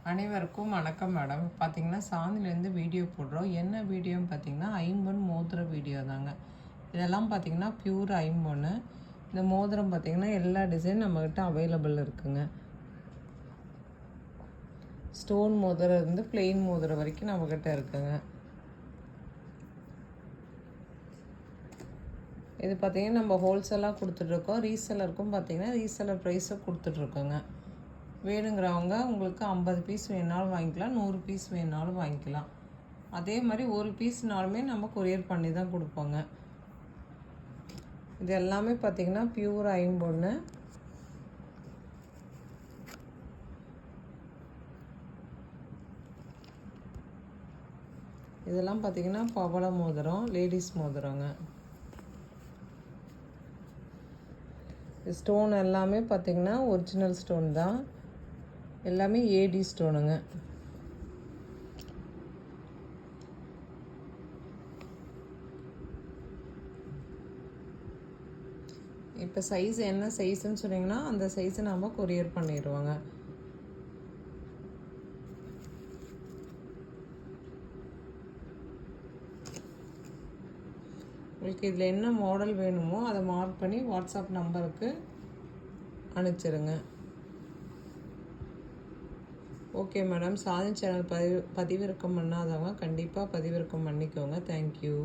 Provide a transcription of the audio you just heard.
அனைவருக்கும் வணக்கம் மேடம். பார்த்தீங்கன்னா சாந்திலேருந்து வீடியோ போடுறோம். என்ன வீடியோன்னு பார்த்தீங்கன்னா ஐம்பொன் மோதிர வீடியோ தாங்க. இதெல்லாம் பார்த்தீங்கன்னா பியூர் ஐம்பொன்னு. இந்த மோதிரம் பார்த்தீங்கன்னா எல்லா டிசைன் நம்மக்கிட்ட அவைலபிள் இருக்குங்க. ஸ்டோன் மோதிரம் இருந்து பிளெயின் மோதிரம் வரைக்கும் நம்மக்கிட்ட இருக்குங்க. இது பார்த்தீங்கன்னா நம்ம ஹோல்சேலாக கொடுத்துட்ருக்கோம். ரீசெலருக்கும் பார்த்தீங்கன்னா ரீசெலர் ப்ரைஸை கொடுத்துட்ருக்கோங்க. வேணுங்கிறவங்க உங்களுக்கு 50 பீஸ் வேணாலும் வாங்கிக்கலாம், 100 பீஸ் வேணாலும் வாங்கிக்கலாம். அதே மாதிரி ஒரு பீஸ்னாலுமே நம்ம கொரியர் பண்ணி தான் கொடுப்போங்க. இது எல்லாமே பார்த்திங்கன்னா பியூர் ஐம்பொன்னு. இதெல்லாம் பார்த்திங்கன்னா பவள மோதிரம், லேடிஸ் மோதிரங்க. ஸ்டோன் எல்லாமே பார்த்திங்கன்னா ஒரிஜினல் ஸ்டோன் தான். எல்லாமே ஏடி ஸ்டோனுங்க. இப்போ சைஸ் என்ன சைஸ்ன்னு சொன்னீங்கன்னா அந்த சைஸை நம்ம கொரியர் பண்ணிடுவோங்க. உங்களுக்கு இதில் என்ன மாடல் வேணுமோ அதை மார்க் பண்ணி வாட்ஸ்அப் நம்பருக்கு அனுப்பிச்சிருங்க. Okay madam. சாந்தி சேனல் பதிவிறக்கம் பண்ணாதவங்க கண்டிப்பாக பதிவிறக்கம் பண்ணிக்கோங்க. தேங்க்யூ.